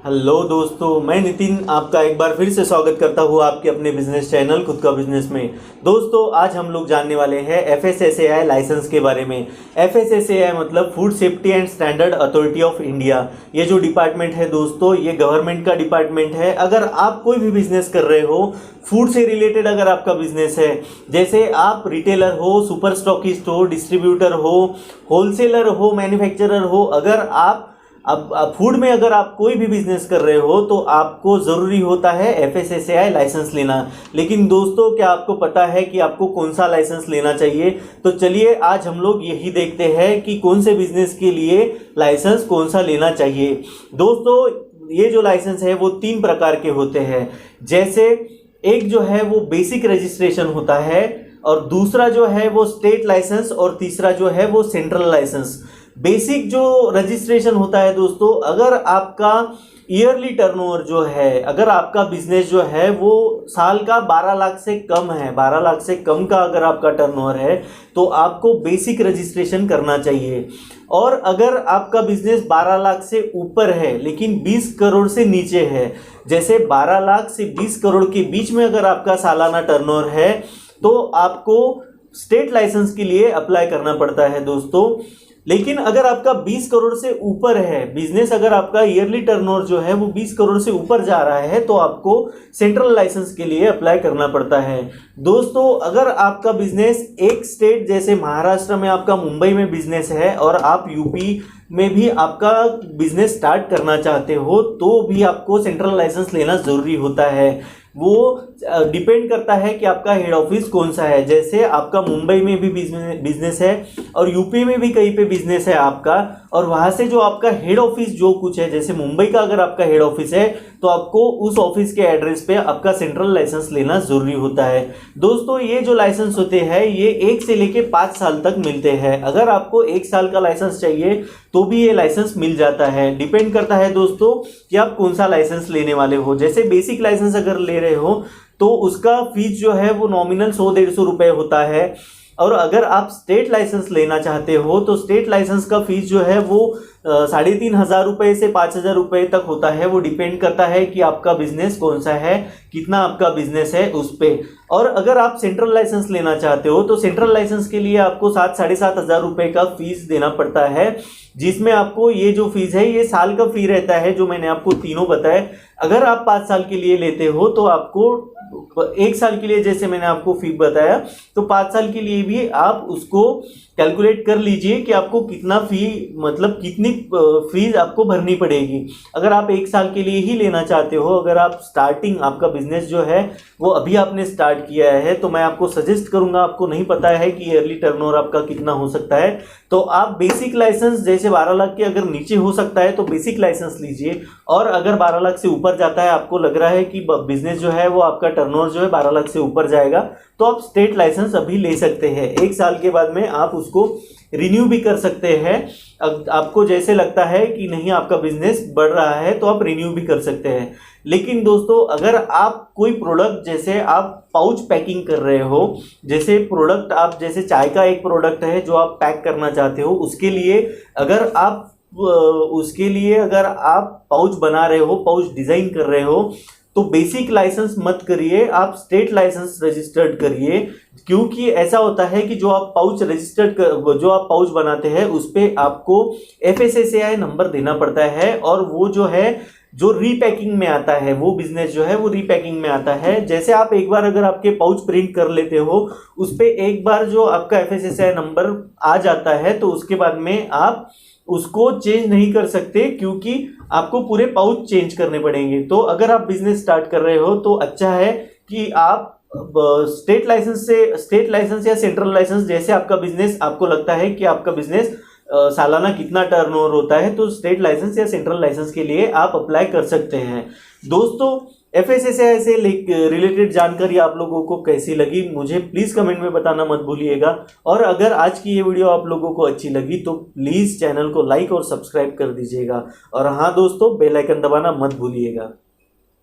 Hello दोस्तों, मैं नितिन आपका एक बार फिर से स्वागत करता हूँ आपके अपने बिजनेस चैनल खुद का बिजनेस में। दोस्तों, आज हम लोग जानने वाले हैं FSSAI लाइसेंस के बारे में। FSSAI मतलब food safety and standard authority of India. ये जो डिपार्टमेंट है दोस्तों, ये गवर्नमेंट का डिपार्टमेंट है। अगर आप कोई भी बिजनेस कर रहे हो, फूड से रिलेटेड अगर आपका बिजनेस है, जैसे आप रिटेलर हो, सुपर स्टॉकिस्ट हो, डिस्ट्रीब्यूटर हो, होलसेलर हो, मैन्युफैक्चरर हो, अगर आप अब फूड में अगर आप कोई भी बिजनेस कर रहे हो तो आपको ज़रूरी होता है FSSAI लाइसेंस लेना। लेकिन दोस्तों, क्या आपको पता है कि आपको कौन सा लाइसेंस लेना चाहिए? तो चलिए आज हम लोग यही देखते हैं कि कौन से बिजनेस के लिए लाइसेंस कौन सा लेना चाहिए। दोस्तों, ये जो लाइसेंस है वो 3 प्रकार के होते हैं। जैसे एक जो है वो बेसिक रजिस्ट्रेशन होता है, और दूसरा जो है वो स्टेट लाइसेंस, और तीसरा जो है वो सेंट्रल लाइसेंस। बेसिक जो रजिस्ट्रेशन होता है दोस्तों, अगर आपका ईयरली टर्नओवर जो है, अगर आपका बिजनेस जो है वो साल का 12 लाख से कम है, 12 लाख से कम का अगर आपका टर्नओवर है तो आपको बेसिक रजिस्ट्रेशन करना चाहिए। और अगर आपका बिजनेस 12 लाख से ऊपर है लेकिन 20 करोड़ से नीचे है, जैसे 12 लाख से 20 करोड़ के बीच में अगर आपका सालाना टर्नओवर है, तो आपको स्टेट लाइसेंस के लिए अप्लाई करना पड़ता है दोस्तों। लेकिन अगर आपका 20 करोड़ से ऊपर है बिजनेस, अगर आपका ईयरली टर्नओवर जो है वो 20 करोड़ से ऊपर जा रहा है, तो आपको सेंट्रल लाइसेंस के लिए अप्लाई करना पड़ता है। दोस्तों, अगर आपका बिजनेस एक स्टेट जैसे महाराष्ट्र में आपका मुंबई में बिजनेस है और आप यूपी में भी आपका बिजनेस स्टार्ट करना चाहते हो, तो भी आपको सेंट्रल लाइसेंस लेना जरूरी होता है। वो डिपेंड करता है कि आपका हेड ऑफिस कौन सा है। जैसे आपका मुंबई में भी बिजनेस है और यूपी में भी कहीं पे बिजनेस है आपका, और वहां से जो आपका हेड ऑफिस जो कुछ है, जैसे मुंबई का अगर आपका हेड ऑफिस है तो आपको उस ऑफिस के एड्रेस पे आपका सेंट्रल लाइसेंस लेना जरूरी होता है। दोस्तों, ये जो लाइसेंस होते हैं ये 1 से लेके 5 साल तक मिलते हैं। अगर आपको 1 साल का लाइसेंस चाहिए तो भी ये लाइसेंस मिल जाता है। डिपेंड करता है दोस्तों कि आप कौन सा लाइसेंस लेने वाले हो। जैसे बेसिक लाइसेंस अगर ले रहे हो तो उसका फीस जो है वो नॉमिनल 100-150 रुपए होता है। और अगर आप स्टेट लाइसेंस लेना चाहते हो तो स्टेट लाइसेंस का फीस जो है वो 3,500 रुपए से 5,000 रुपए तक होता है। वो डिपेंड करता है कि आपका बिजनेस कौन सा है, कितना आपका बिजनेस है उस पे। और अगर आप सेंट्रल लाइसेंस लेना चाहते हो तो सेंट्रल लाइसेंस के लिए आपको 7,500 रुपए का फीस देना पड़ता है, जिसमें आपको ये जो फीस है ये साल का फी रहता है, जो मैंने आपको तीनों बताए। अगर आप 5 साल के लिए लेते हो तो आपको 1 साल के लिए, जैसे मैंने आपको फी बताया, तो 5 साल के लिए भी आप उसको कैलकुलेट कर लीजिए कि आपको कितना फी, मतलब कितनी फीस आपको भरनी पड़ेगी। अगर आप 1 साल के लिए ही लेना चाहते हो, अगर आप स्टार्टिंग आपका बिजनेस जो है वो अभी आपने स्टार्ट किया है, तो मैं आपको सजेस्ट करूंगा, आपको नहीं पता है कि ईयरली टर्नओवर आपका कितना हो सकता है, तो आप बेसिक लाइसेंस जैसे 12 लाख के अगर नीचे हो सकता है तो बेसिक लाइसेंस लीजिए। और अगर 12 लाख से ऊपर जाता है, आपको लग रहा है कि बिजनेस जो है वो आपका टर्नओवर जो है 12 लाख से ऊपर जाएगा, तो आप स्टेट लाइसेंस अभी ले सकते हैं। 1 साल के बाद में आप उसको रिन्यू भी कर सकते हैं। आपको जैसे लगता है कि नहीं आपका बिजनेस बढ़ रहा है तो आप रिन्यू भी कर सकते हैं। लेकिन दोस्तों, अगर आप कोई प्रोडक्ट, जैसे आप पाउच पैकिंग कर रहे हो, जैसे प्रोडक्ट आप, जैसे चाय का एक प्रोडक्ट है जो आप पैक करना चाहते हो, उसके लिए अगर आप पाउच बना रहे हो, पाउच डिजाइन कर रहे हो, तो बेसिक लाइसेंस मत करिए, आप स्टेट लाइसेंस रजिस्टर्ड करिए। क्योंकि ऐसा होता है कि जो आप पाउच बनाते हैं उस पे आपको FSSAI नंबर देना पड़ता है, और वो जो है जो रीपैकिंग में आता है, वो बिजनेस जो है वो रीपैकिंग में आता है। जैसे आप एक बार अगर आपके पाउच प्रिंट कर लेते हो, उस पे एक बार जो आपका FSSAI नंबर आ जाता है, तो उसके बाद में आप उसको चेंज नहीं कर सकते, क्योंकि आपको पूरे पाउच चेंज करने पड़ेंगे। तो अगर आप बिजनेस स्टार्ट कर रहे हो तो अच्छा है कि आप स्टेट लाइसेंस या सेंट्रल लाइसेंस, जैसे आपका बिजनेस, आपको लगता है कि आपका बिजनेस सालाना कितना टर्नओवर होता है, तो स्टेट लाइसेंस या सेंट्रल लाइसेंस के लिए आप अप्लाई कर सकते हैं। दोस्तों, FSSAI से रिलेटेड जानकारी आप लोगों को कैसी लगी, मुझे प्लीज कमेंट में बताना मत भूलिएगा। और अगर आज की ये वीडियो आप लोगों को अच्छी लगी तो प्लीज चैनल को लाइक और सब्सक्राइब कर दीजिएगा। और हाँ दोस्तों, बेल आइकन दबाना मत भूलिएगा।